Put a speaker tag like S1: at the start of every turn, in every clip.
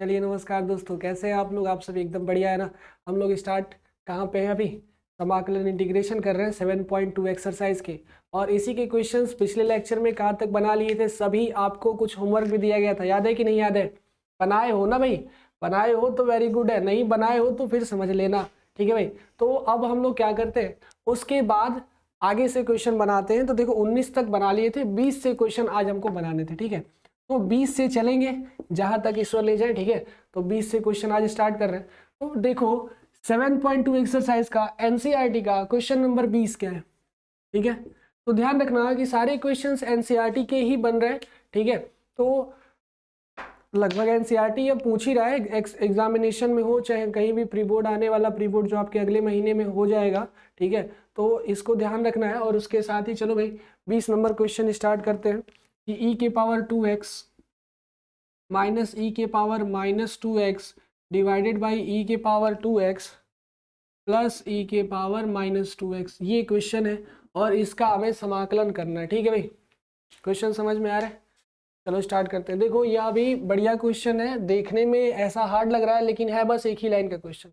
S1: चलिए नमस्कार दोस्तों, कैसे हैं आप लोग। आप सब एकदम बढ़िया है ना। हम लोग स्टार्ट कहाँ पे हैं अभी, समाकलन इंटीग्रेशन कर रहे हैं 7.2 एक्सरसाइज के। और इसी के क्वेश्चंस पिछले लेक्चर में कहाँ तक बना लिए थे। सभी आपको कुछ होमवर्क भी दिया गया था, याद है कि नहीं याद है। बनाए हो ना भाई, बनाए हो तो वेरी गुड है, नहीं बनाए हो तो फिर समझ लेना। ठीक है भाई। तो अब हम लोग क्या करते हैं, उसके बाद आगे से क्वेश्चन बनाते हैं। तो देखो 19 तक बना लिए थे, 20 से क्वेश्चन आज हमको बनाने थे। ठीक है, तो 20 से चलेंगे जहां तक ईश्वर ले जाए। ठीक है, तो 20 से क्वेश्चन आज स्टार्ट कर रहे हैं। तो देखो 7.2 एक्सरसाइज का एनसीईआरटी का क्वेश्चन नंबर 20 क्या है। ठीक है, तो ध्यान रखना कि सारे क्वेश्चंस एनसीईआरटी के ही बन रहे हैं। ठीक है, तो लगभग एनसीईआरटी ये पूछ ही रहा है, एग्जामिनेशन में हो चाहे कहीं भी, प्री बोर्ड आने वाला, प्री बोर्ड जो आपके अगले महीने में हो जाएगा। ठीक है, तो इसको ध्यान रखना है। और उसके साथ ही चलो भाई 20 नंबर क्वेश्चन स्टार्ट करते हैं कि ई के पावर 2x माइनस ई के power -2x divided by E के पावर 2x प्लस ई के पावर -2x, ये क्वेश्चन है और इसका हमें समाकलन करना है। ठीक है भाई, क्वेश्चन समझ में आ रहा है। चलो स्टार्ट करते हैं। देखो यह भी बढ़िया क्वेश्चन है, देखने में ऐसा हार्ड लग रहा है लेकिन है बस एक ही लाइन का क्वेश्चन,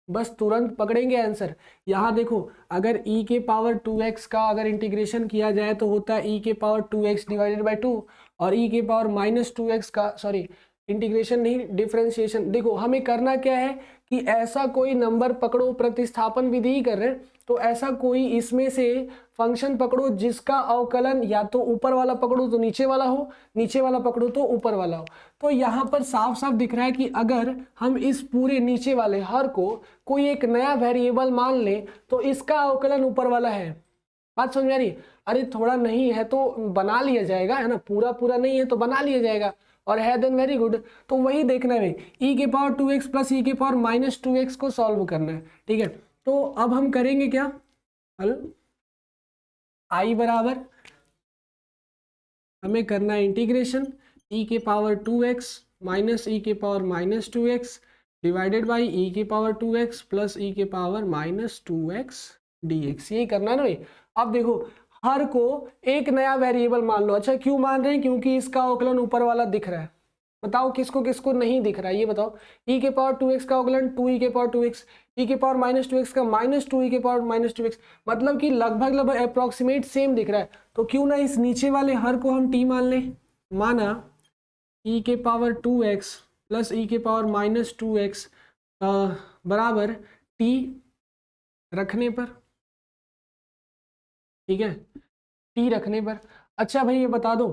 S1: बस तुरंत पकड़ेंगे आंसर। यहाँ देखो अगर e के पावर 2x का अगर इंटीग्रेशन किया जाए तो होता है e के पावर 2x डिवाइडेड बाई 2, और e के पावर -2x का, सॉरी इंटीग्रेशन नहीं डिफरेंशिएशन। देखो हमें करना क्या है कि ऐसा कोई नंबर पकड़ो, प्रतिस्थापन विधि ही कर रहे हैं, तो ऐसा कोई इसमें से फंक्शन पकड़ो जिसका अवकलन या तो ऊपर वाला पकड़ो तो नीचे वाला हो, नीचे वाला पकड़ो तो ऊपर वाला हो। तो यहाँ पर साफ साफ दिख रहा है कि अगर हम इस पूरे नीचे वाले हर को कोई एक नया वेरिएबल मान ले तो इसका अवकलन ऊपर वाला है। बात समझ आ रही। अरे थोड़ा नहीं है तो बना लिया जाएगा, है ना, पूरा पूरा नहीं है तो बना लिया जाएगा, और है देन वेरी गुड। तो वही देखना है भाई, e के पावर 2x प्लस e के पावर -2x को सॉल्व करना है। ठीक है, तो अब हम करेंगे क्या, हल i बराबर हमें करना है इंटीग्रेशन e के पावर 2x माइनस ई के power -2x divided by E के पावर 2x प्लस ई के पावर -2x dx, यही करना है ना भाई। अब देखो हर को एक नया वेरिएबल मान लो। अच्छा क्यों मान रहे हैं, क्योंकि इसका अवकलन ऊपर वाला दिख रहा है। बताओ किसको किसको नहीं दिख रहा है, ये बताओ। e के पावर 2x का अवकलन 2e के पावर 2x, e के पावर -2x का -2e के पावर -2x, मतलब कि लगभग लगभग अप्रोक्सीमेट सेम दिख रहा है। तो क्यों ना इस नीचे वाले हर को हम t मान लें। माना e के पावर 2x प्लस e के पावर -2x बराबर t रखने पर, ठीक है, t रखने पर। अच्छा भाई ये बता दो,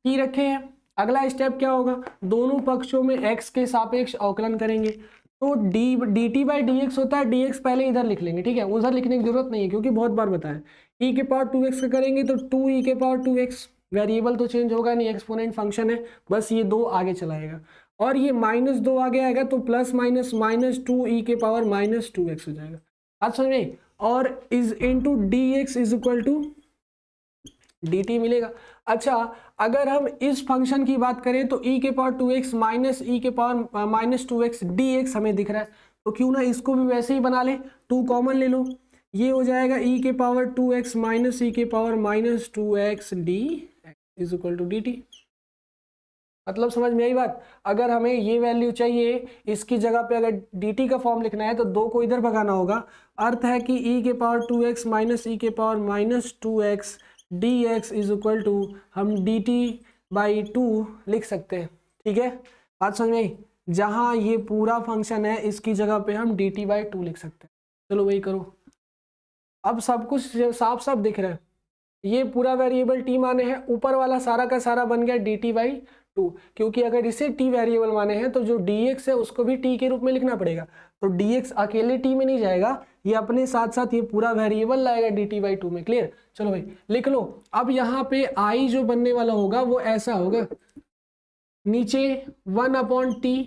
S1: t रखे हैं, अगला स्टेप क्या होगा, दोनों पक्षों में x के सापेक्ष अवकलन करेंगे। तो dt बाई dx होता है, dx पहले इधर लिख लेंगे। ठीक है, उधर लिखने की जरूरत नहीं है क्योंकि बहुत बार बताया। e के पावर 2x का करेंगे तो 2e के पावर 2x, वेरिएबल तो चेंज होगा नहीं, एक्सपोनेंट फंक्शन है, बस ये 2 आगे चलाएगा। और ये -2 आगे आएगा तो प्लस माइनस -2e के पावर -2x हो जाएगा। आज समझ में। और is into d x is equal to dt मिलेगा। अच्छा अगर हम इस फंक्शन की बात करें तो e के पावर 2x माइनस ई के पावर -2x dx हमें दिख रहा है, तो क्यों ना इसको भी वैसे ही बना ले, 2 कॉमन ले लो, ये हो जाएगा e के पावर 2x माइनस ई के power -2x dx is equal to dt। मतलब समझ में आई बात। अगर हमें ये वैल्यू चाहिए, इसकी जगह पे अगर dt का फॉर्म लिखना है तो 2 को इधर भगाना होगा। अर्थ है कि e के पावर 2x माइनस ई के power -2x dx is equal to हम dt बाई 2 लिख सकते हैं। ठीक है, बात समझ में आई। जहां ये पूरा फंक्शन है इसकी जगह पे हम dt बाई 2 लिख सकते हैं। चलो वही करो, अब सब कुछ साफ साफ दिख रहा है। ये पूरा वेरिएबल t माने हैं, ऊपर वाला सारा का सारा बन गया dt बाई 2, क्योंकि अगर इसे t वेरिएबल माने हैं तो जो dx है उसको भी t के रूप में लिखना पड़ेगा। तो dx अकेले t में नहीं जाएगा, ये अपने साथ साथ ये पूरा वेरिएबल लाएगा dt बाई 2 में। क्लियर, चलो भाई लिख लो। अब यहाँ पे i जो बनने वाला होगा वो ऐसा होगा, नीचे 1/t।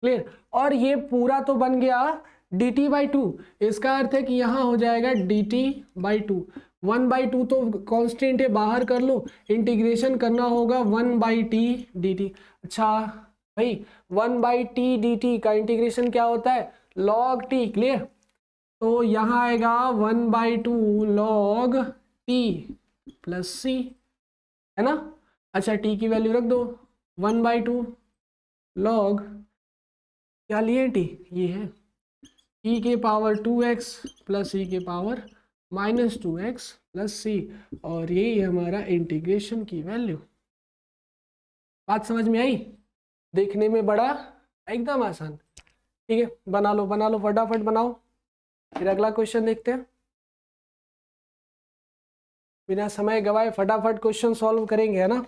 S1: क्लियर, और ये पूरा तो बन गया dt बाई 2, इसका अर्थ है कि यहाँ हो जाएगा dt बाई 2। 1/2 तो कांस्टेंट है, बाहर कर लो, इंटीग्रेशन करना होगा 1/t dt। अच्छा भाई 1/t dt का इंटीग्रेशन क्या होता है, log t। क्लियर, तो यहाँ आएगा 1/2 log t प्लस c, है ना। अच्छा t की वैल्यू रख दो, 1/2 log क्या लिए टी, ये है e के पावर 2x प्लस e के पावर -2x प्लस सी, और यही हमारा इंटीग्रेशन की वैल्यू। बात समझ में आई? देखने में बड़ा एकदम आसान। ठीक है, बना लो फटाफट बनाओ, फिर अगला क्वेश्चन देखते हैं। बिना समय गवाए फटाफट क्वेश्चन सॉल्व करेंगे, है ना।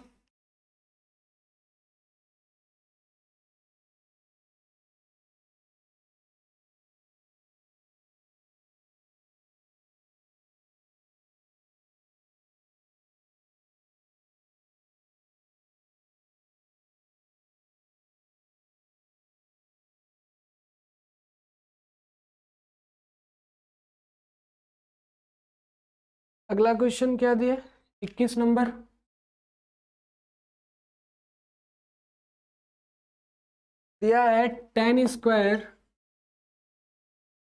S1: अगला क्वेश्चन क्या दिया, 21 नंबर। दिया है tan स्क्वायर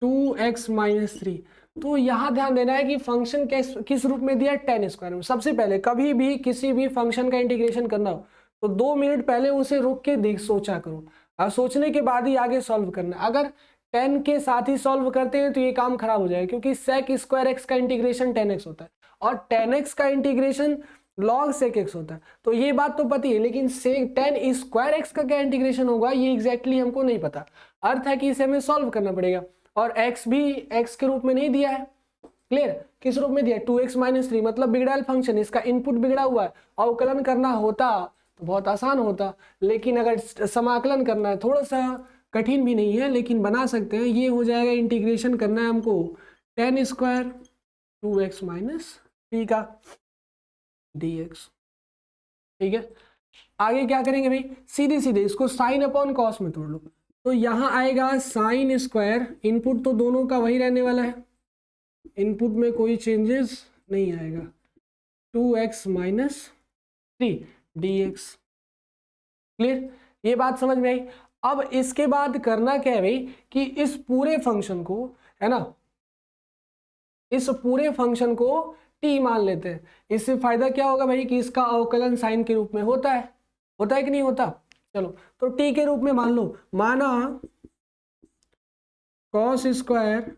S1: 2x-3। तो यहाँ ध्यान देना है कि फंक्शन किस रूप में दिया है, tan स्क्वायर में। सबसे पहले कभी भी किसी भी फंक्शन का इंटीग्रेशन करना हो तो 2 मिनट पहले उसे रुक के देख सोचा करो, और सोचने के बाद ही आगे सॉल्व करना। अगर 10 के साथ ही सॉल्व करते हैं तो ये काम खराब हो जाएगा, क्योंकि sec स्क्वायर x का इंटीग्रेशन 10x होता है और 10x का इंटीग्रेशन log sec x होता है। तो ये बात तो पता है, लेकिन tan स्क्वायर x का क्या इंटीग्रेशन होगा ये एग्जैक्टली हमको नहीं पता। अर्थ है कि इसे हमें सॉल्व करना पड़ेगा, और x भी x के रूप में नहीं दिया है। क्लियर? किस रूप में दिया है, 2x-3, मतलब बिगड़ाल फंक्शन, इसका इनपुट बिगड़ा हुआ है। अवकलन करना होता तो बहुत आसान होता, लेकिन अगर समाकलन करना है थोड़ा सा कठिन भी नहीं है, लेकिन बना सकते हैं। ये हो जाएगा, इंटीग्रेशन करना है हमको tan स्क्वायर 2x-3 का dx। ठीक है, आगे क्या करेंगे भाई, सीधे सीधे इसको साइन अपॉन कॉस में तोड़ लो। तो यहां आएगा साइन स्क्वायर, इनपुट तो दोनों का वही रहने वाला है, इनपुट में कोई चेंजेस नहीं आएगा, 2x-3 dx। क्लियर? ये बात समझ में आई। अब इसके बाद करना क्या है भाई, कि इस पूरे फंक्शन को, है ना, इस पूरे फंक्शन को t मान लेते हैं। इससे फायदा क्या होगा भाई, कि इसका अवकलन साइन के रूप में होता है कि नहीं होता। चलो, तो t के रूप में मान लो, माना cos square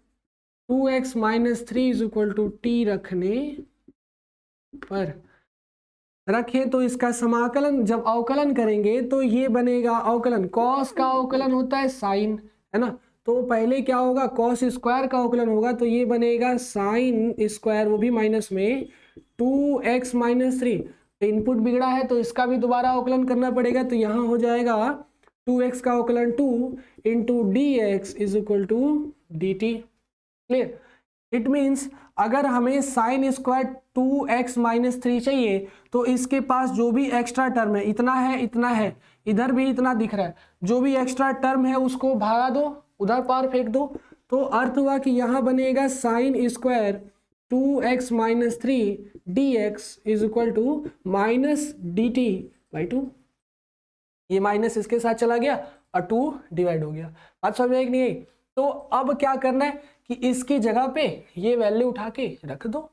S1: 2x-3 is equal to t रखने पर, रखें तो इसका समाकलन जब अवकलन करेंगे तो ये बनेगा अवकलन, cos का अवकलन होता है sin, है ना। तो पहले क्या होगा, cos स्क्वायर का अवकलन होगा, तो ये बनेगा sin स्क्वायर, वो भी माइनस में 2x-3। इनपुट बिगड़ा है तो इसका भी दोबारा अवकलन करना पड़ेगा, तो यहाँ हो जाएगा 2x का अवकलन 2 into dx is equal to dt। Clear? It means अगर हमें साइन स्क्वायर 2x-3 चाहिए तो इसके पास जो भी एक्स्ट्रा टर्म है, इतना है, इधर भी इतना दिख रहा है, जो भी एक्स्ट्रा टर्म है उसको भागा दो, उधर पार फेंक दो। तो अर्थ हुआ कि यहाँ बनेगा sine square 2x-3 dx is equal to minus dt/2। ये माइनस इसके साथ चला गया और 2 डिवाइड हो गया। बात समझ में आई कि नहीं आई? तो अब क्या करना है कि इसकी जगह पे ये वैल्यू उठा के रख दो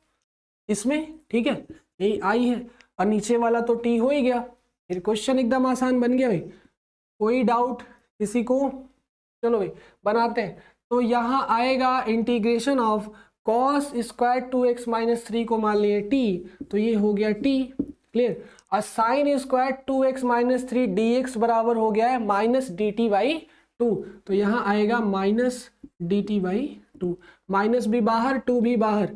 S1: इसमें। ठीक है, यही आई है और नीचे वाला तो टी हो ही गया, फिर क्वेश्चन एकदम आसान बन गया भाई। कोई डाउट किसी को? चलो भाई बनाते हैं। तो यहाँ आएगा integration of cos square 2x-3 को मान लिए t, तो ये हो गया t। क्लियर? और साइन स्क्वायर 2x-3 dx बराबर हो गया है माइनस dt/2, तो यहाँ आएगा माइनस dt/2, माइनस भी बाहर 2 भी बाहर,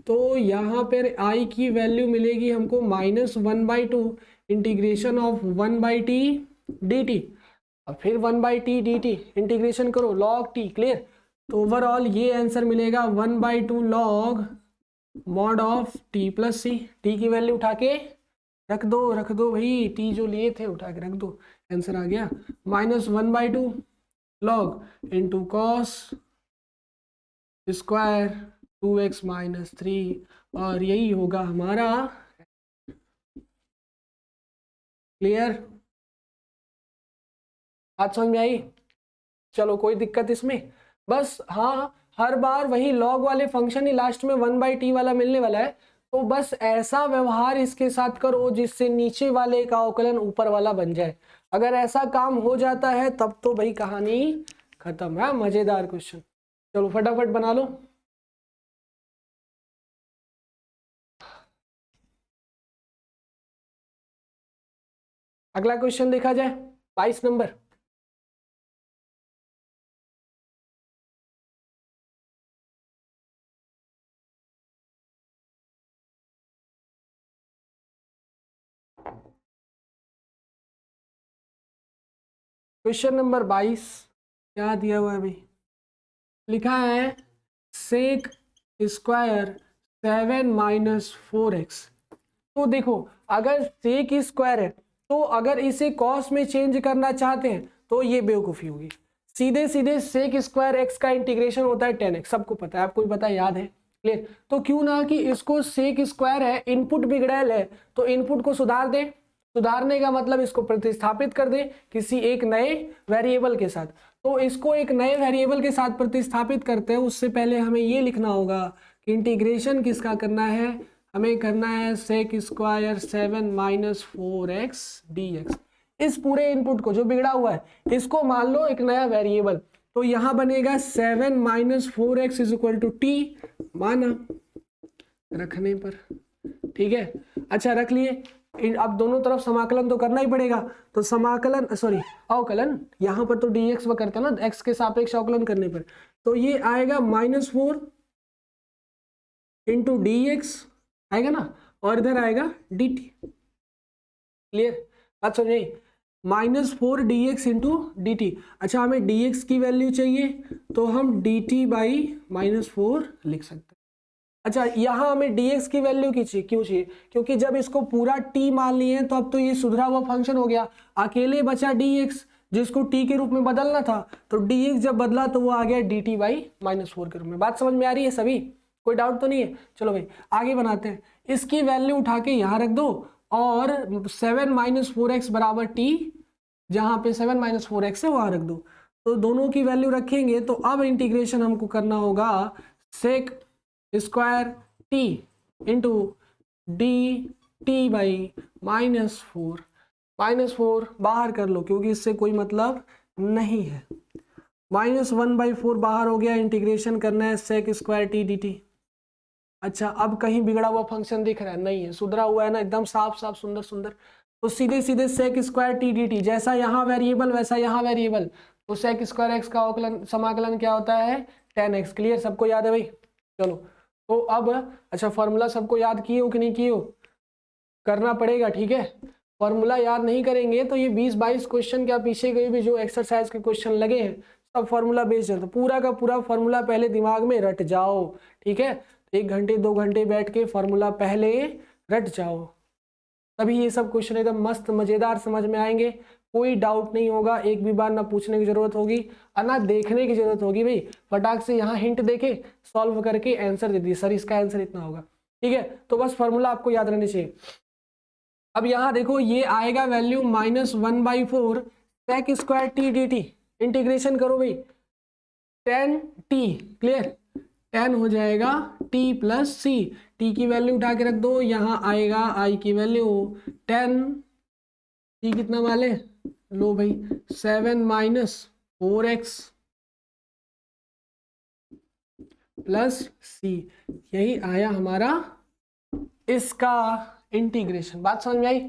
S1: तो यहाँ पर i की वैल्यू मिलेगी हमको -1/2 इंटीग्रेशन ऑफ 1/t dt, और फिर 1/t dt इंटीग्रेशन करो log t। क्लियर? तो ओवरऑल ये आंसर मिलेगा 1/2 log mod of t plus c. t की वैल्यू उठा के रख दो भाई, t जो लिए थे उठा के रख दो, आंसर आ गया -1/2 log into cos square 2x-3, और यही होगा हमारा। क्लियर? बात समझ में आई? चलो, कोई दिक्कत इसमें? बस हाँ, हर बार वही लॉग वाले फंक्शन ही लास्ट में 1/t वाला मिलने वाला है, तो बस ऐसा व्यवहार इसके साथ करो जिससे नीचे वाले का अवकलन ऊपर वाला बन जाए। अगर ऐसा काम हो जाता है तब तो भाई कहानी खत्म है। मजेदार क्वेश्चन, चलो फटाफट बना लो। अगला क्वेश्चन देखा जाए, 22 नंबर। क्वेश्चन नंबर 22 क्या दिया हुआ है भाई? लिखा है सेक स्क्वायर 7 माइनस 4x। तो देखो, अगर सेक स्क्वायर है तो अगर इसे कॉस में चेंज करना चाहते हैं तो ये बेवकूफ़ी होगी। सीधे सीधे सेक स्क्वायर एक्स का इंटीग्रेशन होता है 10x, सबको पता है, आपको भी पता है, याद है, क्लियर। तो क्यों ना कि इसको सेक स्क्वायर है, इनपुट बिगड़ैल है, तो इनपुट को सुधार दे। सुधारने का मतलब इसको प्रतिस्थापित कर दे किसी एक नए वेरिएबल के साथ। तो इसको एक नए वेरिएबल के साथ प्रतिस्थापित करते हैं, उससे पहले हमें ये लिखना होगा कि इंटीग्रेशन किसका करना है, हमें करना है sec square 7 minus 4x dx। इस पूरे इनपुट को जो बिगड़ा हुआ है इसको मान लो एक नया वेरिएबल, तो यहां बनेगा 7 minus 4x is equal to t, माना रखने पर, ठीक है। अच्छा रख लिए, अब दोनों तरफ समाकलन तो करना ही पड़ेगा, तो समाकलन सॉरी अवकलन, यहां पर तो dx व करता ना x के सापेक्ष अवकलन करने पर, तो ये आएगा -4 इंटू dx आएगा ना, और इधर आएगा dt, क्लियर बात समझे, -4 dx इंटू डी टी। अच्छा हमें dx की वैल्यू चाहिए तो हम dt बाई -4 लिख सकते हैं। अच्छा यहाँ हमें dx की वैल्यू क्यों चाहिए, क्योंकि जब इसको पूरा t मान लिए हैं तो अब तो ये सुधरा हुआ फंक्शन हो गया, अकेले बचा dx जिसको t के रूप में बदलना था, तो dx जब बदला तो वो आ गया dt बाई -4 के रूप में। बात समझ में आ रही है सभी, कोई डाउट तो नहीं है? चलो भाई आगे बनाते हैं, इसकी वैल्यू उठा के यहाँ रख दो और 7 माइनस 4x बराबर t, जहाँ पे 7 माइनस 4x है वहाँ रख दो, तो दोनों की वैल्यू रखेंगे। तो अब इंटीग्रेशन हमको करना होगा sec square t into d t by -4, -4 बाहर कर लो क्योंकि इससे कोई मतलब नहीं है, -1/4 बाहर हो गया, इंटीग्रेशन करना है sec square t d t. अच्छा अब कहीं बिगड़ा हुआ फंक्शन दिख रहा है? नहीं है, सुधरा हुआ है ना, एकदम साफ साफ सुंदर सुंदर। तो सीधे सीधे sec square t d t, जैसा यहाँ वेरिएबल वैसा यहाँ वेरिएबल, तो सेक स्क्वायर एक्स का अवकलन समाकलन क्या होता है 10x, क्लियर, सबको याद है भाई? चलो तो अब अच्छा फॉर्मूला सबको याद किए हो कि नहीं किए हो? करना पड़ेगा, ठीक है। फॉर्मूला याद नहीं करेंगे तो ये 20-22 क्वेश्चन क्या पीछे गए भी जो एक्सरसाइज के क्वेश्चन लगे हैं सब फॉर्मूला बेस्ड है, तो पूरा का पूरा फॉर्मूला पहले दिमाग में रट जाओ, ठीक है। 1 घंटे 2 घंटे बैठ के फॉर्मूला पहले रट जाओ, तभी ये सब क्वेश्चन एकदम मस्त मजेदार समझ में आएंगे, कोई डाउट नहीं होगा, एक भी बार ना पूछने की जरूरत होगी और ना देखने की जरूरत होगी। भाई फटाक से यहाँ हिंट देके सॉल्व करके आंसर दे दिए, सर इसका आंसर इतना होगा, ठीक है। तो बस फॉर्मूला आपको याद रहनी चाहिए। अब यहाँ देखो ये आएगा value -1/4 sec square t d t, integration करो भाई 10t, क्लियर, 10 हो जाएगा t प्लस सी, t की वैल्यू उठा के रख दो, यहाँ आएगा i की वैल्यू 10, t कितना वाले लो भाई 7 माइनस 4x प्लस सी, यही आया हमारा इसका इंटीग्रेशन। बात समझ में आई?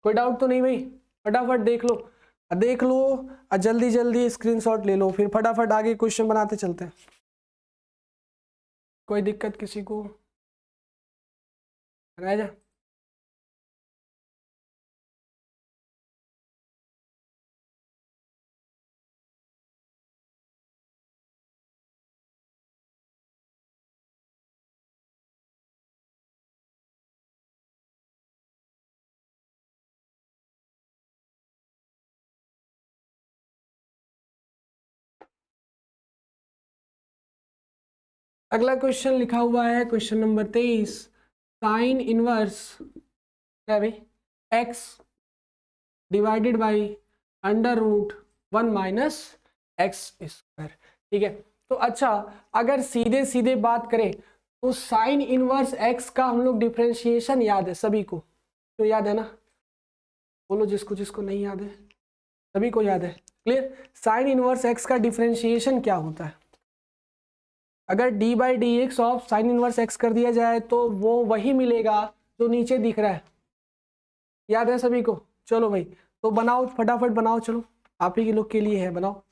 S1: कोई डाउट तो नहीं भाई? फटाफट देख लो देख लो और जल्दी जल्दी स्क्रीनशॉट ले लो, फिर फटाफट आगे क्वेश्चन बनाते चलते हैं। कोई दिक्कत किसी को? रह जा। अगला क्वेश्चन लिखा हुआ है क्वेश्चन नंबर 23, साइन इनवर्स है भाई x divided by √1 minus x square, ठीक है। तो अच्छा अगर सीधे सीधे बात करें तो साइन इनवर्स x का हम लोग डिफरेंशिएशन याद है सभी को, तो याद है ना? बोलो जिसको जिसको नहीं याद है, सभी को याद है, क्लियर। साइन इनवर्स एक्स का डिफरेंशिएशन क्या होता है? अगर D by D x of sine inverse x कर दिया जाए तो वो वही मिलेगा जो नीचे दिख रहा है। याद है सभी को? चलो भाई, तो बनाओ फटाफट बनाओ, चलो आप ही के लोग के लिए है, बनाओ।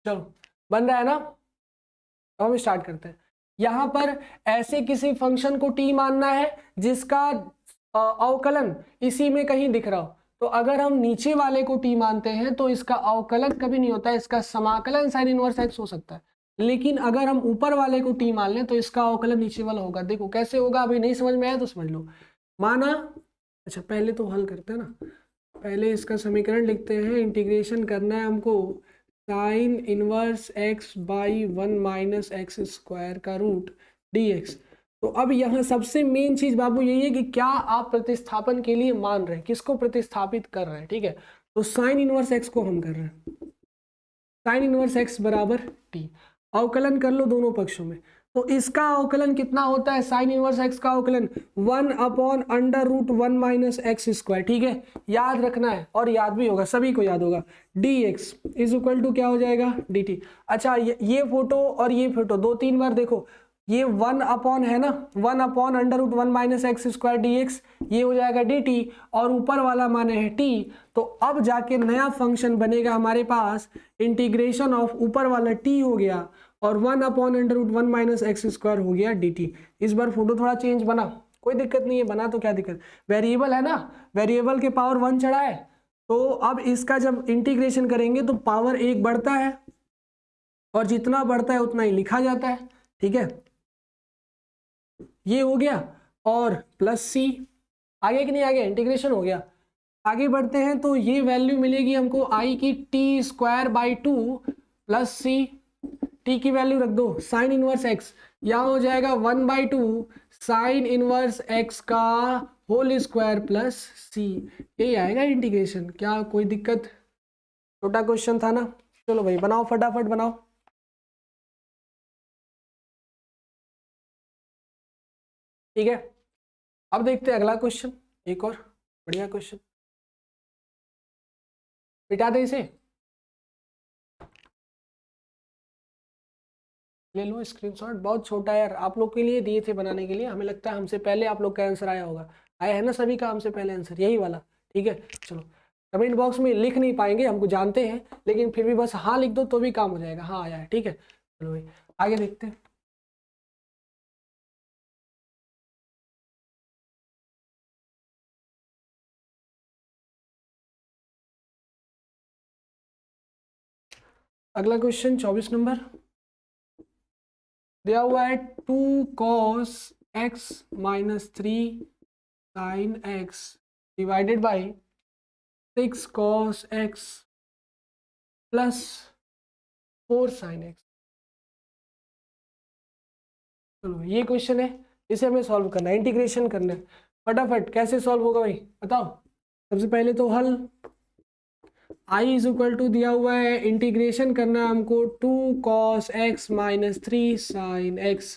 S1: चलो बन रहा है ना? अब हम स्टार्ट करते हैं। यहां पर ऐसे किसी फंक्शन को टी मानना है जिसका अवकलन इसी में कहीं दिख रहा हो। तो अगर हम नीचे वाले को टी मानते हैं तो इसका अवकलन कभी नहीं होता है, इसका समाकलन साइन इनवर्स एक्स हो सकता है। लेकिन अगर हम ऊपर वाले को टी मान लें तो इसका अवकलन नीचे वाला होगा। देखो कैसे होगा, अभी नहीं समझ में आया तो समझ लो। माना, अच्छा पहले तो हल करते हैं ना, पहले इसका समीकरण लिखते हैं। इंटीग्रेशन करना है हमको sign inverse x by 1 minus x square का रूट डी एक्स। तो अब यहाँ सबसे मेन चीज बाबू यही है कि क्या आप प्रतिस्थापन के लिए मान रहे हैं, किसको प्रतिस्थापित कर रहे हैं। ठीक है, तो साइन इनवर्स एक्स को हम कर रहे हैं, साइन इनवर्स एक्स बराबर टी। अवकलन कर लो दोनों पक्षों में, तो इसका अवकलन कितना होता है? साइन इनवर्स एक्स का अवकलन 1 upon under root 1 minus x square. ठीक है, याद रखना है और याद भी होगा, सभी को याद होगा। D x is equal to क्या हो जाएगा? D t. अच्छा ये फोटो और ये फोटो दो तीन बार देखो, ये 1 अपॉन है ना, 1 upon under root 1 minus x square d x, ये हो जाएगा डी टी, और ऊपर वाला माने है टी। तो अब जाके नया फंक्शन बनेगा हमारे पास, इंटीग्रेशन ऑफ ऊपर वाला टी हो गया और 1 upon under root 1 minus x square हो गया डी टी। इस बार फोटो थोड़ा चेंज बना, कोई दिक्कत नहीं है, बना तो क्या दिक्कत, वेरिएबल है ना, वेरिएबल के पावर 1 चढ़ा है। तो अब इसका जब इंटीग्रेशन करेंगे तो पावर 1 बढ़ता है, और जितना बढ़ता है उतना ही लिखा जाता है। ठीक है, ये हो गया, और प्लस सी, आगे कि नहीं आगे, इंटीग्रेशन हो गया। आगे बढ़ते हैं तो ये वैल्यू मिलेगी हमको आई की t square by 2 plus c, t की वैल्यू रख दो, साइन इनवर्स एक्स, यहाँ हो जाएगा 1/2 साइन इनवर्स एक्स का होल स्क्वायर प्लस सी, यही आएगा इंटीग्रेशन। क्या कोई दिक्कत? छोटा क्वेश्चन था ना। चलो भाई बनाओ फटाफट बनाओ। ठीक है, अब देखते हैं अगला क्वेश्चन, एक और बढ़िया क्वेश्चन। मिटा दे इसे, ले लो स्क्रीनशॉट, बहुत छोटा है यार, आप लोग के लिए दिए थे बनाने के लिए, हमें लगता है हमसे पहले आप लोग का आंसर आया होगा। आया है ना सभी का हमसे पहले आंसर, यही वाला। ठीक है, चलो कमेंट बॉक्स में लिख नहीं पाएंगे, हमको जानते हैं, लेकिन फिर भी बस हाँ लिख दो तो भी काम हो जाएगा, हाँ आया है। ठीक है, चलो भाई आगे देखते हैं। अगला क्वेश्चन 24 नंबर दिया हुआ है, 2 cos x minus 3 sine x divided by 6 cos x plus 4 sine x। चलो ये क्वेश्चन है, इसे हमें सॉल्व करना है, इंटीग्रेशन करना है। फटाफट कैसे सॉल्व होगा भाई बताओ। सबसे पहले तो हल i इज इक्वल टू दिया हुआ है, इंटीग्रेशन करना है हमको 2 cos x minus 3 sine x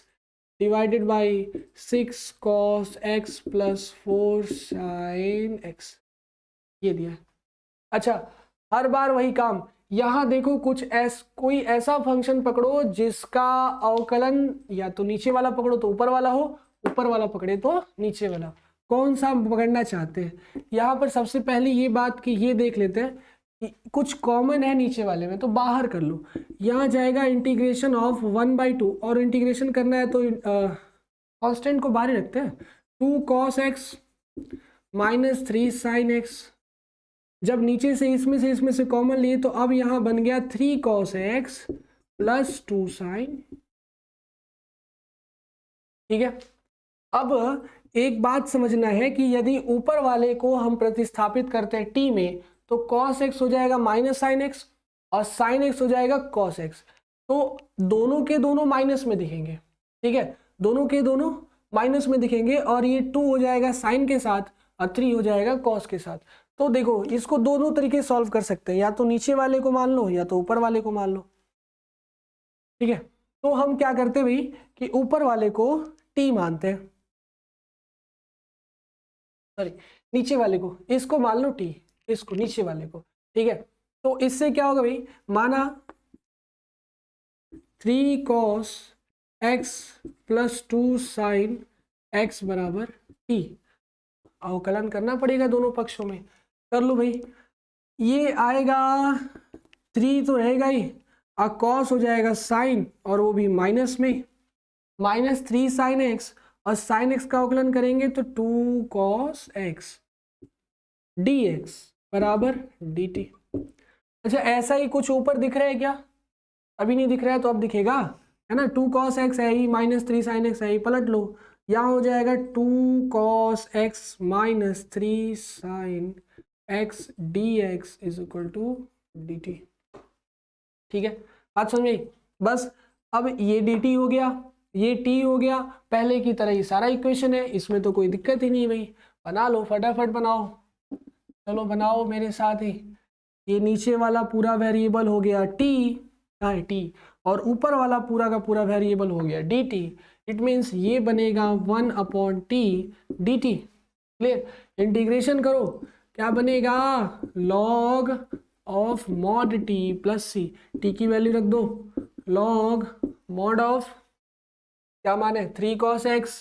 S1: divided by 6 cos x plus 4 sine x, ये दिया है। अच्छा हर बार वही काम, यहाँ देखो कोई ऐसा फंक्शन पकड़ो जिसका अवकलन या तो नीचे वाला पकड़ो तो ऊपर वाला हो, ऊपर वाला पकड़े तो नीचे वाला, कौन सा पकड़ना चाहते हैं। यहाँ पर सबसे पहले ये बात की ये देख लेते हैं कि कुछ कॉमन है नीचे वाले में, तो बाहर कर लो। यहाँ जाएगा इंटीग्रेशन ऑफ 1/2, और इंटीग्रेशन करना है तो कांस्टेंट को बाहर ही रखते हैं, 2 cos x minus 3 sine x। जब नीचे से इसमें से कॉमन लिए तो अब यहां बन गया 3 cos x प्लस 2 साइन। ठीक है, अब एक बात समझना है कि यदि ऊपर वाले को हम प्रतिस्थापित करते हैं t में तो cos x हो जाएगा माइनस साइन x और साइन x हो जाएगा cos x, तो दोनों के दोनों माइनस में दिखेंगे। ठीक है, दोनों के दोनों माइनस में दिखेंगे, और ये 2 हो जाएगा साइन के साथ और 3 हो जाएगा cos के साथ। तो देखो इसको दोनों तरीके सॉल्व कर सकते हैं, या तो नीचे वाले को मान लो या तो ऊपर वाले को मान लो। ठीक है, तो हम क्या करते हैं भाई कि ऊपर वाले को टी मानते हैं, सॉरी नीचे वाले को, इसको मान लो टी, इसको नीचे वाले को। ठीक है, तो इससे क्या होगा भाई, माना 3 cos x plus 2 sin x बराबर टी, अवकलन करना पड़ेगा दोनों पक्षों में, कर लो भाई। ये आएगा 3 तो रहेगा ही, और cos हो जाएगा sin, और वो भी माइनस में, -3 sin x, और sin x का अवकलन करेंगे तो 2 cos x dx बराबर dt। अच्छा, ऐसा ही कुछ ऊपर दिख रहा है क्या? अभी नहीं दिख रहा है तो अब दिखेगा, है ना। 2 cos x है ही, -3 sin x है ही, पलट लो, यहाँ हो जाएगा 2 cos x -3 sin x dx is equal to dt। ठीक है, बात समझ में? बस अब ये dt हो गया, ये t हो गया, पहले की तरह ही सारा इक्वेशन है, इसमें तो कोई दिक्कत ही नहीं भाई। बना लो, फटाफट बनाओ, चलो बनाओ मेरे साथ ही। ये नीचे वाला पूरा वेरिएबल हो गया t, क्या है t, और ऊपर वाला पूरा का पूरा वेरिएबल हो गया dt। इट मीन्स ये बनेगा 1/t dt। क्लियर? इंटीग्रेशन करो, क्या बनेगा, log of mod t plus c, t की वैल्यू रख दो, log मॉड ऑफ क्या माने 3 cos x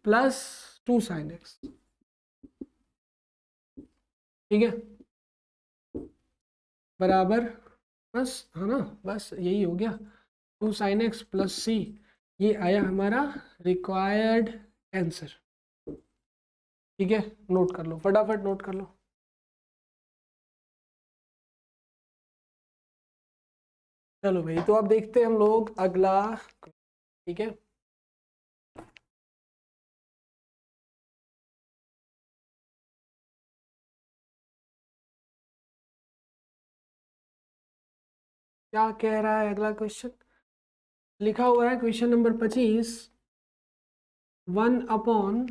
S1: plus 2 sin x। ठीक है, बराबर, बस है ना, बस यही हो गया, 2 sin x प्लस सी, ये आया हमारा रिक्वायर्ड आंसर। ठीक है, नोट कर लो, फटाफट नोट कर लो। चलो भाई, तो अब देखते हैं हम लोग अगला। ठीक है, क्या कह रहा है अगला क्वेश्चन? लिखा हुआ है question number 25, 1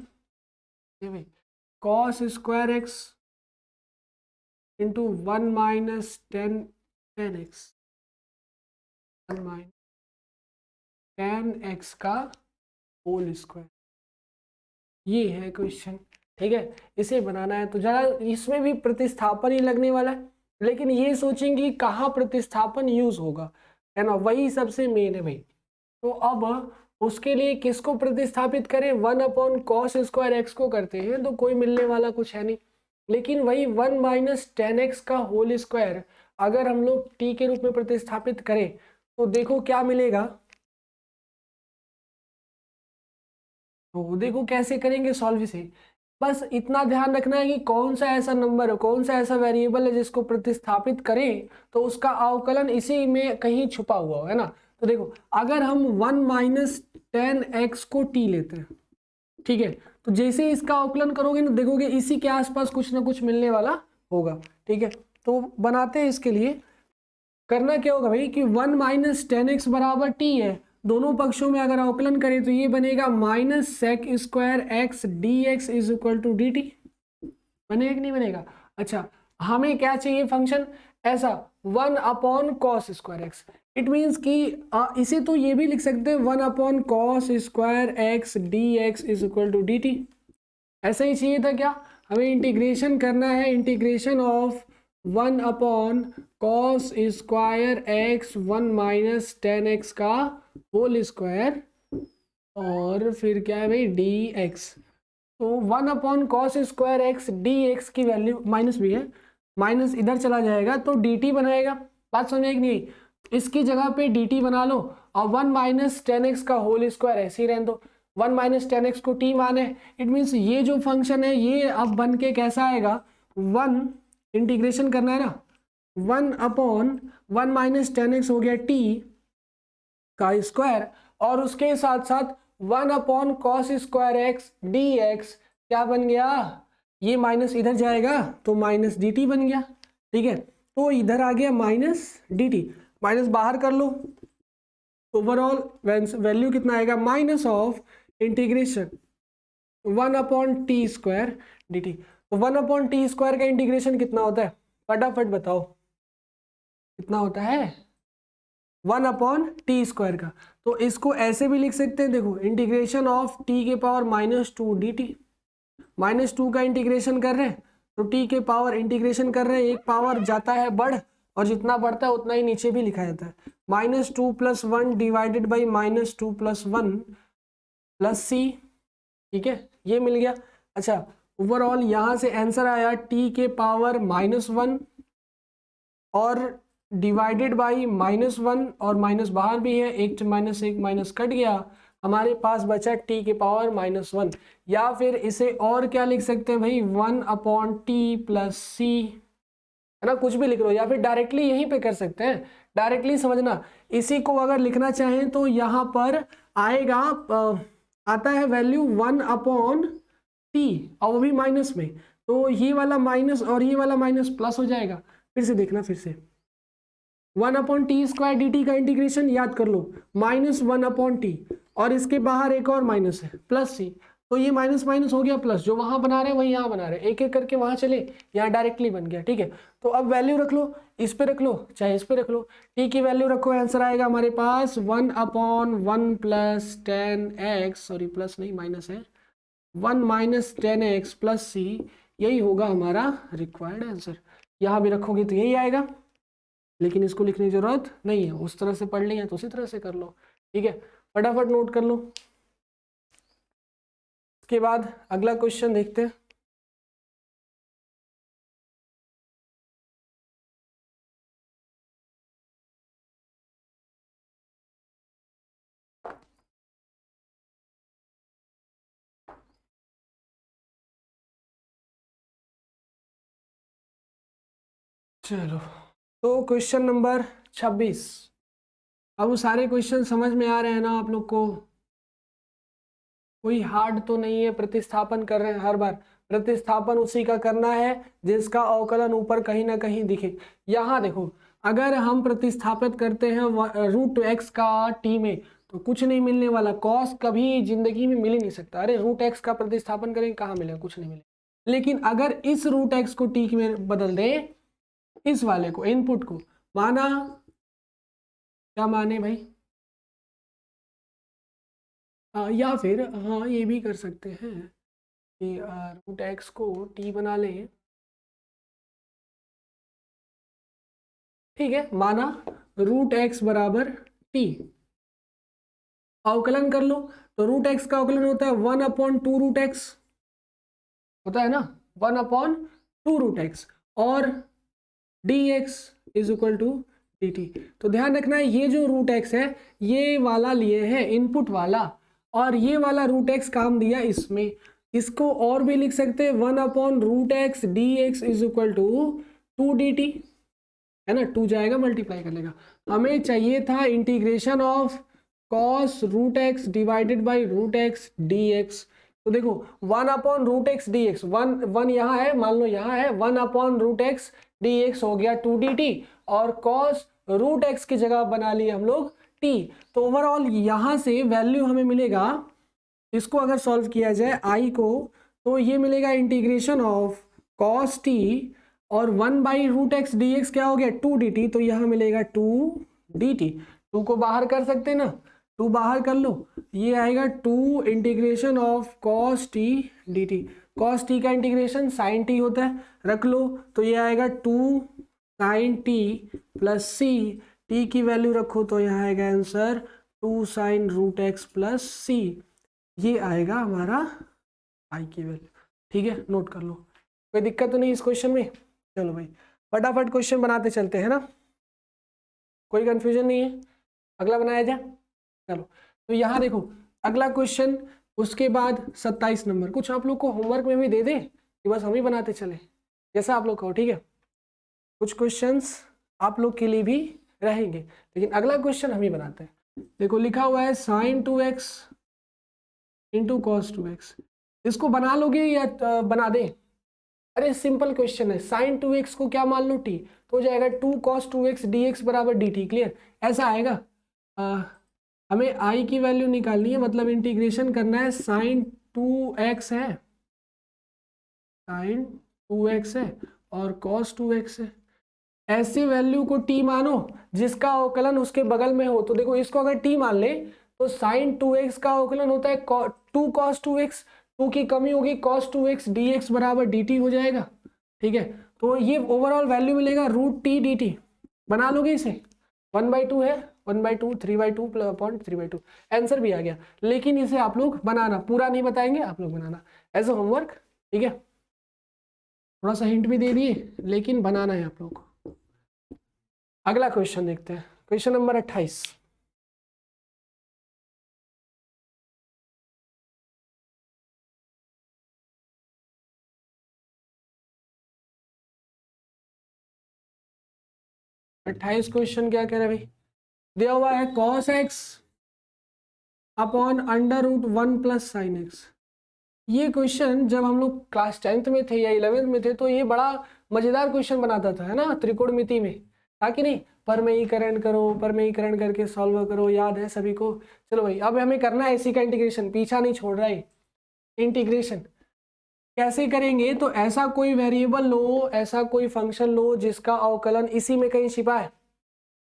S1: cos square x into 1 minus 10 x, 1 minus 10 x का होल स्क्वायर, ये है क्वेश्चन। ठीक है, इसे बनाना है तो जरा इसमें भी प्रतिस्थापन ही लगने वाला है, लेकिन ये सोचेंगे कि कहाँ प्रतिस्थापन यूज होगा, है ना, वही सबसे मेन है भाई। तो अब उसके लिए किसको प्रतिस्थापित करें, 1/cos स्क्वायर एक्स को करते हैं तो कोई मिलने वाला कुछ है नहीं, लेकिन वही 1 माइनस 10 x का होल स्क्वायर अगर हम लोग t के रूप में प्रतिस्थापित करें तो देखो क्या मिलेगा। तो देखो कैसे करेंगे सॉल्व इसे, बस इतना ध्यान रखना है कि कौन सा ऐसा नंबर है, कौन सा ऐसा वेरिएबल है जिसको प्रतिस्थापित करें तो उसका अवकलन इसी में कहीं छुपा हुआ है ना। तो देखो, अगर हम 1 माइनस 10 x को t लेते हैं, ठीक है, तो जैसे ही इसका अवकलन करोगे ना देखोगे इसी के आसपास कुछ ना कुछ मिलने वाला होगा। ठीक है, तो बनाते हैं, इसके लिए करना क्या होगा भाई कि 1 माइनस 10 x बराबर t है, दोनों पक्षों में अगर अवकलन करें तो ये बनेगा minus sec square x d x is equal to d t. बनेगा कि नहीं बनेगा? अच्छा, हमें क्या चाहिए फंक्शन ऐसा 1/cos square x, it means कि इसे तो ये भी लिख सकते हैं 1/cos square x d x is equal to d t. ऐसा ही चाहिए था क्या? हमें इंटीग्रेशन करना है, integration of 1/cos square x 1 minus 10 x का होल स्क्वायर, और फिर क्या है भाई डी एक्स। तो 1/cos square x d x की वैल्यू माइनस भी है, माइनस इधर चला जाएगा तो डी टी बनाएगा। बात समझ में नहीं? इसकी जगह पे डी टी बना लो और 1 माइनस 10 x का होल स्क्वायर ऐसे ही रहने दो, 1 माइनस 10 x को टी माने। इट मीन्स ये जो फंक्शन है ये अब बन के कैसा आएगा, 1 इंटीग्रेशन करना है ना, 1/1 माइनस 10 x हो गया टी का स्क्वायर, और उसके साथ साथ 1/cos square x d x क्या बन गया, ये माइनस इधर जाएगा तो माइनस डी टी बन गया। ठीक है, तो इधर आ गया माइनस डी टी, माइनस बाहर कर लो, ओवरऑल वैल्यू कितना आएगा, minus of integration 1/t square D T. तो 1/t स्क्वायर का इंटीग्रेशन कितना होता है, फटाफट बताओ कितना होता है? 1 अपॉन टी स्क्वायर का। तो इसको ऐसे भी लिख सकते हैं, देखो इंटीग्रेशन ऑफ टी के पावर -2 dt, -2 का इंटीग्रेशन कर रहे हैं तो टी के पावर इंटीग्रेशन कर रहे हैं, एक पावर जाता है बढ़ और जितना बढ़ता है उतना ही नीचे भी लिखा जाता है। -2 + 1 डिवाइडेड बाई -2 + 1 प्लस सी, ठीक है, ये मिल गया। अच्छा, ओवरऑल यहाँ से आंसर आया टी के पावर -1 और डिवाइडेड बाई -1 और माइनस बाहर भी है, एक माइनस एक माइनस कट गया, हमारे पास बचा टी के पावर -1। या फिर इसे और क्या लिख सकते हैं भाई, 1 अपॉन टी प्लस सी, है ना, कुछ भी लिख लो, या फिर डायरेक्टली यहीं पे कर सकते हैं, डायरेक्टली समझना। इसी को अगर लिखना चाहें तो यहाँ पर आएगा, आता है वैल्यू 1 अपॉन टी और वो भी माइनस में, तो ये वाला माइनस और ये वाला माइनस प्लस हो जाएगा। फिर से देखना, फिर से 1 upon T square D T का इंटीग्रेशन याद कर लो, -1 अपॉन टी और इसके बाहर एक और माइनस है प्लस सी, तो ये माइनस माइनस हो गया प्लस, जो वहां बना रहे हैं वही यहाँ बना रहे हैं, एक एक करके वहां चले, यहाँ डायरेक्टली बन गया, ठीक है। तो अब वैल्यू रख लो, इस पे रख लो चाहे इस पे रख लो, टी की वैल्यू रखो, आंसर आएगा हमारे पास 1 upon 1 plus 10x, sorry plus नहीं माइनस है, 1 माइनस 10x प्लस सी, यही होगा हमारा रिक्वायर्ड आंसर। यहाँ भी रखोगे तो यही आएगा, लेकिन इसको लिखने की जरूरत नहीं है, उस तरह से पढ़ लिया तो उसी तरह से कर लो, ठीक है, फटाफट नोट कर लो। उसके बाद अगला क्वेश्चन देखते हैं। चलो, तो क्वेश्चन नंबर 26। अब वो सारे क्वेश्चन समझ में आ रहे हैं ना आप लोग को, कोई हार्ड तो नहीं है, प्रतिस्थापन कर रहे हैं हर बार, प्रतिस्थापन उसी का करना है जिसका अवकलन ऊपर कहीं ना कहीं दिखे। यहाँ देखो, अगर हम प्रतिस्थापित करते हैं √x का टी में तो कुछ नहीं मिलने वाला, कॉस कभी जिंदगी में मिल ही नहीं सकता, अरे √x का प्रतिस्थापन करेंगे कहाँ मिलेगा, कुछ नहीं मिलेगा। लेकिन अगर इस √x को टी में बदल दें, इस वाले को इनपुट को, माना क्या माने भाई, या फिर हाँ ये भी कर सकते हैं कि √x को t बना लें, ठीक है, माना √x बराबर t, अवकलन कर लो, तो √x का अवकलन होता है 1 अपॉन 2 √x, होता है ना 1 अपॉन 2 √x, और dx is equal to dt। तो ध्यान रखना है ये जो √x है ये वाला लिए है इनपुट वाला, और ये वाला √x काम दिया इसमें, इसको और भी लिख सकते हैं 1 upon √x dx is equal to 2 dt, है ना, 2 जाएगा मल्टीप्लाई कर लेगा। हमें चाहिए था integration of cos √x divided by √x dx। तो देखो 1 अपॉन √x dx, 1 यहाँ है, मान लो यहाँ है, 1 अपॉन √x dx हो गया 2 dt, और cos √x की जगह बना लिए हम लोग t। तो ओवरऑल यहाँ से वैल्यू हमें मिलेगा, इसको अगर सॉल्व किया जाए i को, तो ये मिलेगा इंटीग्रेशन ऑफ cos t और 1 बाई √x dx क्या हो गया 2 dt, तो यहाँ मिलेगा 2 dt, 2 को बाहर कर सकते हैं ना, 2 बाहर कर लो, ये आएगा 2 integration of cos t dt, cos t का इंटीग्रेशन sin t होता है, रख लो, तो ये आएगा 2 sin t plus c, t की वैल्यू रखो तो यहाँ आएगा answer 2 sin √x plus c, ये आएगा हमारा i की वैल्यू, ठीक है, नोट कर लो। कोई दिक्कत तो नहीं इस क्वेश्चन में? चलो भाई फटाफट क्वेश्चन बनाते चलते हैं ना, कोई कंफ्यूजन नहीं है, अगला बनाया जाए। चलो, तो यहाँ देखो अगला क्वेश्चन, उसके बाद 27 नंबर, कुछ आप लोग को होमवर्क में भी दे दे कि बस हम ही बनाते चले, जैसा आप लोग कहो, ठीक है, कुछ क्वेश्चंस आप लोग के लिए भी रहेंगे, लेकिन अगला क्वेश्चन हम ही बनाते हैं। देखो लिखा हुआ है sin 2x into cos 2x, इसको बना लोगे या बना दें? अरे सिंपल क्वेश्चन है, sin 2x को क्या मान लो t, तो हो जाएगा 2 cos 2x dx बराबर dt, क्लियर, ऐसा आएगा। हमें i की वैल्यू निकालनी है, मतलब इंटीग्रेशन करना है, sin 2x है, sin 2x है और cos 2x है, ऐसे वैल्यू को टी मानो जिसका अवकलन उसके बगल में हो। तो देखो इसको अगर टी मान ले तो साइन 2x का अवकलन होता है 2 cos 2x, 2 की कमी होगी cos 2x dx बराबर dt हो जाएगा। ठीक है, तो ये ओवरऑल वैल्यू मिलेगा √t dt। बना लोगे इसे, 1/2 है, 1/2 3/2 अपॉन 3/2, आंसर भी आ गया। लेकिन इसे आप लोग बनाना, पूरा नहीं बताएंगे, आप लोग बनाना एज अ होमवर्क। ठीक है, थोड़ा सा हिंट भी दे दिए, लेकिन बनाना है आप लोग को। अगला क्वेश्चन देखते हैं, क्वेश्चन नंबर 28। क्वेश्चन क्या कह रहे हैं भाई, दिया हुआ है cos x upon √1 plus sine x. ये क्वेश्चन जब हम लोग क्लास 10th में थे या 11th में थे तो ये बड़ा मजेदार क्वेश्चन बनाता था, है ना, त्रिकोणमिति में, था कि नहीं। परमेयीकरण करो, परमेयीकरण करके सॉल्व करो, याद है सभी को। चलो भाई, अब हमें करना है इसी का इंटीग्रेशन, पीछा नहीं छोड़ रहा है। इंटीग्रेशन कैसे करेंगे, तो ऐसा कोई वेरिएबल लो, ऐसा कोई फंक्शन लो जिसका अवकलन इसी में कहीं छिपा है,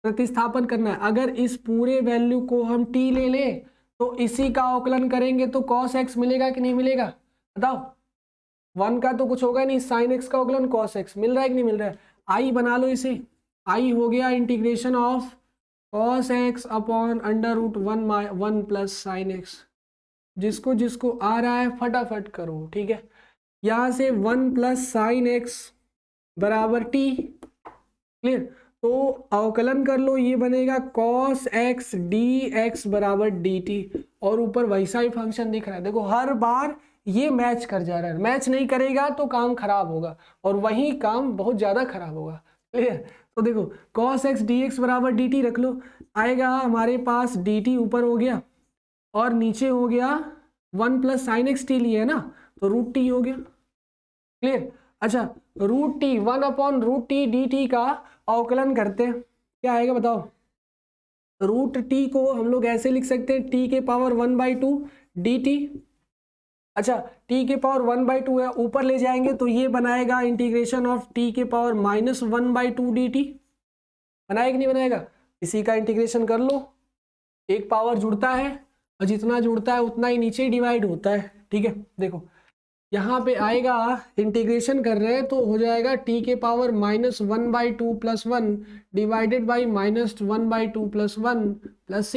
S1: प्रतिस्थापन करना है। अगर इस पूरे वैल्यू को हम t ले लें तो इसी का अवकलन करेंगे तो cos x मिलेगा कि नहीं मिलेगा, बताओ। 1 का तो कुछ होगा नहीं, sin x का अवकलन cos x मिल रहा है कि नहीं मिल रहा है। i बना लो इसे, i हो गया integration of cos x upon √1 plus sine x. जिसको जिसको आ रहा है फटाफट करो। ठीक है, यहां से 1 प्लस साइन एक्स बराबर t, क्लियर। तो अवकलन कर लो, ये बनेगा cos x dx बराबर dt, और ऊपर वैसा ही फंक्शन दिख रहा है। देखो हर बार ये मैच कर जा रहा है, मैच नहीं करेगा तो काम खराब होगा, और वही काम बहुत ज्यादा खराब होगा, क्लियर। तो देखो cos x dx बराबर dt रख लो, आएगा हमारे पास dt ऊपर हो गया और नीचे हो गया 1 प्लस साइन एक्स टी लिया है ना, तो √t हो गया, क्लियर। अच्छा, √t 1 अपॉन √t dt का अवकलन करते हैं, क्या आएगा बताओ। √t को हम लोग ऐसे लिख सकते हैं t के पावर 1/2 dt। अच्छा, t के पावर 1/2 है, ऊपर ले जाएंगे तो ये बनाएगा इंटीग्रेशन ऑफ t के पावर -1/2 dt। बनाएगा कि नहीं बनाएगा, इसी का इंटीग्रेशन कर लो। एक पावर जुड़ता है और जितना जुड़ता है उतना ही नीचे डिवाइड होता है। ठीक है, देखो यहाँ पे आएगा, इंटीग्रेशन कर रहे हैं तो हो जाएगा t के power -1/2 plus 1 divided by -1/2 plus 1 plus c।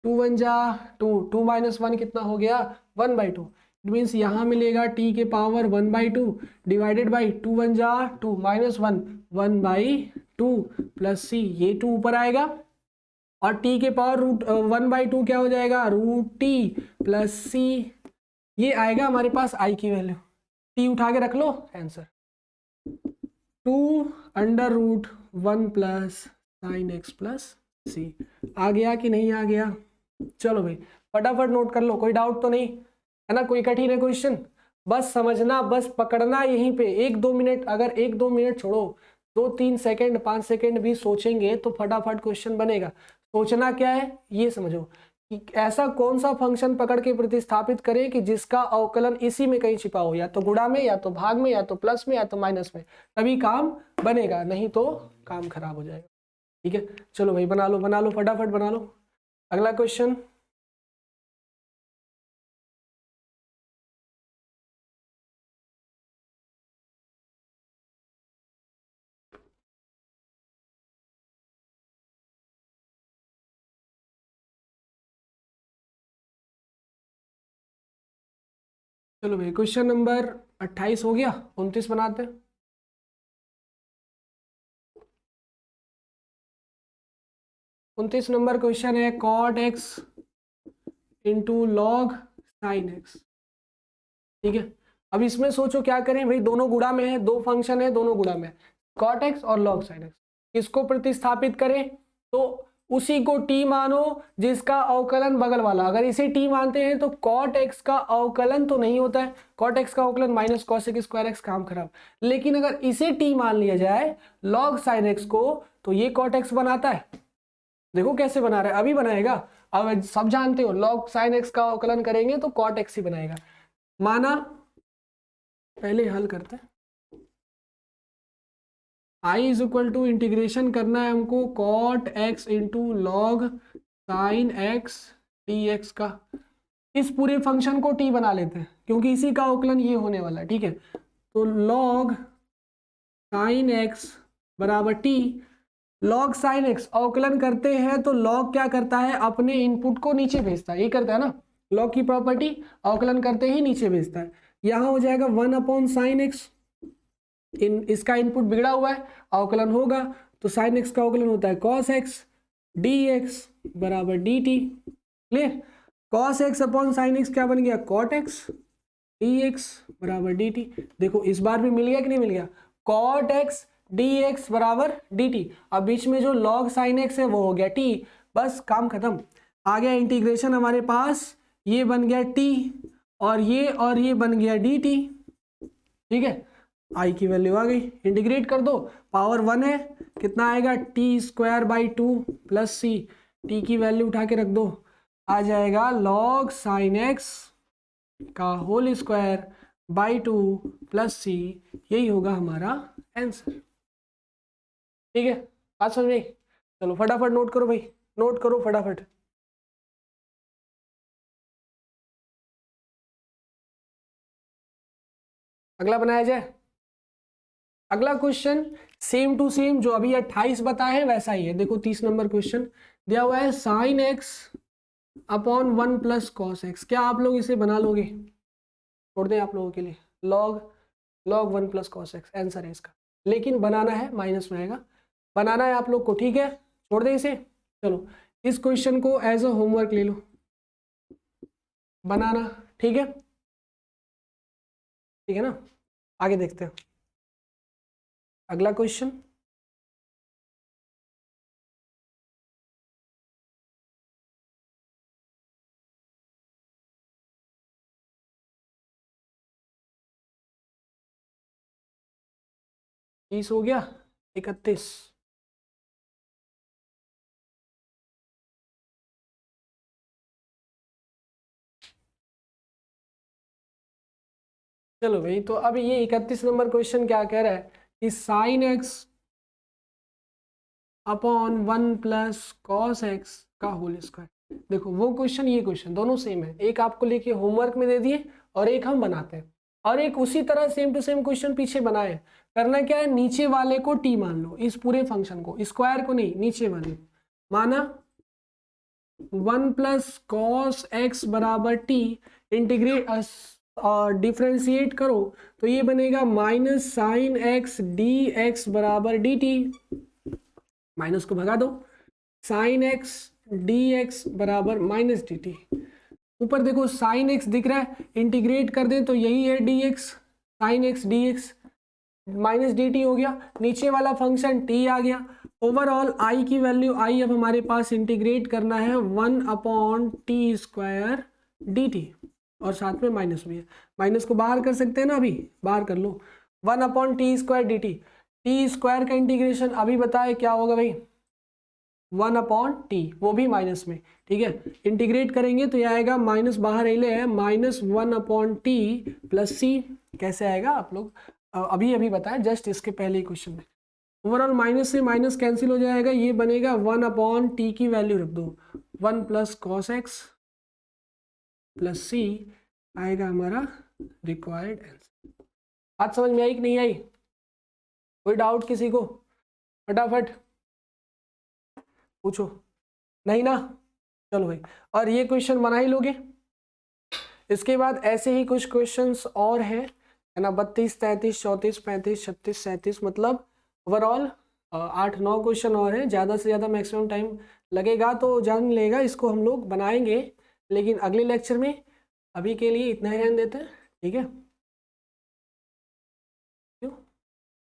S1: 2 1 जा 2, 2 - 1 कितना हो गया 1/2। इट मीन्स यहाँ मिलेगा t के पावर 1/2 डिवाइडेड बाई 2 1 जा 2 -1 1/2 प्लस c। ये 2 ऊपर आएगा और t के पावर 1/2 क्या हो जाएगा √t प्लस c। ये आएगा हमारे पास i की वैल्यू, t उठा के रख लो, answer 2√1 plus sine x plus C. आ गया कि नहीं आ गया, चलो भाई फटाफट नोट कर लो, कोई डाउट तो नहीं है ना, कोई कठिन है क्वेश्चन, बस समझना, बस पकड़ना यहीं पे। 1-2 मिनट, अगर 1-2 मिनट छोड़ो, 2-3 सेकेंड 5 सेकेंड भी सोचेंगे तो फटाफट क्वेश्चन बनेगा। सोचना क्या है ये समझो कि ऐसा कौन सा फंक्शन पकड़ के प्रतिस्थापित करें कि जिसका अवकलन इसी में कहीं छिपा हो, या तो गुणा में, या तो भाग में, या तो प्लस में, या तो माइनस में, तभी काम बनेगा, नहीं तो काम खराब हो जाएगा। ठीक है, चलो भाई बना लो फटाफट बना लो। अगला क्वेश्चन, चलो भाई क्वेश्चन नंबर 28 हो गया, 29 बनाते हैं। उनतीस नंबर क्वेश्चन है cot x into log sine x. ठीक है, अब इसमें सोचो क्या करें भाई, दोनों गुणा में है, दो फंक्शन है दोनों गुणा में, cot x और log sin x। इसको प्रतिस्थापित करें तो उसी को t मानो जिसका अवकलन बगल वाला। अगर इसे t मानते हैं तो cot x का अवकलन तो नहीं होता है, cot x का अवकलन माइनस cos स्क्वायर x, काम खराब। लेकिन अगर इसे t मान लिया जाए log sin x को, तो ये cot x बनाता है। देखो कैसे बना रहा है, अभी बनाएगा। अब सब जानते हो log sin x का अवकलन करेंगे तो cot x ही बनाएगा। माना, पहले हल करते हैं। I is equal to integration करना है हमको cot x into log sine x t x का। इस पूरे फंक्शन को टी बना लेते हैं क्योंकि इसी का अवकलन ये होने वाला है, ठीक है। तो लॉग साइन एक्स बराबर टी। लॉग साइन एक्स अवकलन करते हैं तो लॉग क्या करता है, अपने इनपुट को नीचे भेजता है, ये करता है ना, लॉग की प्रॉपर्टी अवकलन करते ही नीचे भेजता है। यहाँ हो जाएगा 1/sin x, इसका इनपुट बिगड़ा हुआ है, अवकलन होगा तो साइन एक्स का अवकलन होता है cos x dx बराबर dt। Clear, cos x upon sine x क्या बन गया, cot x dx बराबर dt। देखो इस बार भी मिल गया कि नहीं मिल गया, cot x dx बराबर dt। अब बीच में जो log sin x है वो हो गया t, बस काम खत्म। आ गया इंटीग्रेशन हमारे पास, ये बन गया t और ये बन गया dt, ठीक है। i की वैल्यू आ गई, इंटीग्रेट कर दो, पावर 1 है, कितना आएगा t²/2 प्लस c, t की वैल्यू उठा के रख दो, आ जाएगा log sin x का whole square by 2 plus c, यही होगा हमारा आंसर। ठीक है, बात समझ में? चलो फटाफट नोट करो भाई, नोट करो फटाफट। अगला बनाया जाए। अगला क्वेश्चन सेम टू सेम जो अभी 28 बताए हैं वैसा ही है। देखो 30 नंबर क्वेश्चन दिया हुआ है, sine x upon 1 plus cos x. क्या आप लोग इसे बना लोगे? छोड़ दें आप लोगों के लिए, log 1 plus cos x answer है इसका, लेकिन बनाना है, माइनस में आएगा, बनाना है आप लोग को, ठीक है। छोड़ दें इसे, चलो इस क्वेश्चन को एज अ होमवर्क ले लो, बनाना, ठीक है, ठीक है ना। आगे देखते हैं अगला क्वेश्चन। तीस हो गया, 31। चलो भाई, तो अब ये 31 नंबर क्वेश्चन क्या कह रहा है कि sine x upon 1 plus cos x का होल स्क्वायर। देखो वो क्वेश्चन ये क्वेश्चन दोनों सेम है, एक आपको लेके होमवर्क में दे दिए और एक हम बनाते हैं, और एक उसी तरह सेम टू सेम क्वेश्चन पीछे बनाए। करना क्या है, नीचे वाले को टी मान लो, इस पूरे फंक्शन को, स्क्वायर को नहीं, नीचे वाले माना 1 प्लस कॉस एक्स बराबर टी, इंटीग्रेट डिफ्रेंशिएट करो तो ये बनेगा minus sine x d x बराबर डी टी, माइनस को भगा दो, साइन एक्स डी एक्स बराबर माइनस डी टी। ऊपर देखो साइन एक्स दिख रहा है, इंटीग्रेट कर दें तो यही है D x, sine x d x minus D T हो गया, नीचे वाला फंक्शन टी आ गया। ओवरऑल आई की वैल्यू, आई अब हमारे पास इंटीग्रेट करना है 1/t² dt, और साथ में माइनस भी है, माइनस को बाहर कर सकते हैं ना, अभी बाहर कर लो, 1/t² dt। टी स्क्वायर का इंटीग्रेशन अभी बताए क्या होगा भाई, 1/t, वो भी माइनस में, ठीक है। इंटीग्रेट करेंगे तो यह आएगा, माइनस बाहर ले है, -1/t प्लस सी। कैसे आएगा आप लोग अभी अभी बताएं, जस्ट इसके पहले ही क्वेश्चन में। ओवरऑल माइनस से माइनस कैंसिल हो जाएगा, ये बनेगा 1/t की वैल्यू रख दो, 1 प्लस कॉस एक्स प्लस सी आएगा हमारा रिक्वायर्ड आंसर। बात समझ में आई कि नहीं आई? कोई डाउट किसी को? फटाफट पूछो, नहीं ना? चलो भाई, और ये क्वेश्चन बना ही लोगे। इसके बाद ऐसे ही कुछ क्वेश्चंस और हैं, है ना, 32, 33, 34, 35, 36, 37, मतलब ओवरऑल 8-9 क्वेश्चन और हैं। ज़्यादा से ज़्यादा मैक्सिमम टाइम लगेगा तो जान लेगा, इसको हम लोग बनाएंगे लेकिन अगले लेक्चर में। अभी के लिए इतना ही रहने देते हैं, ठीक है।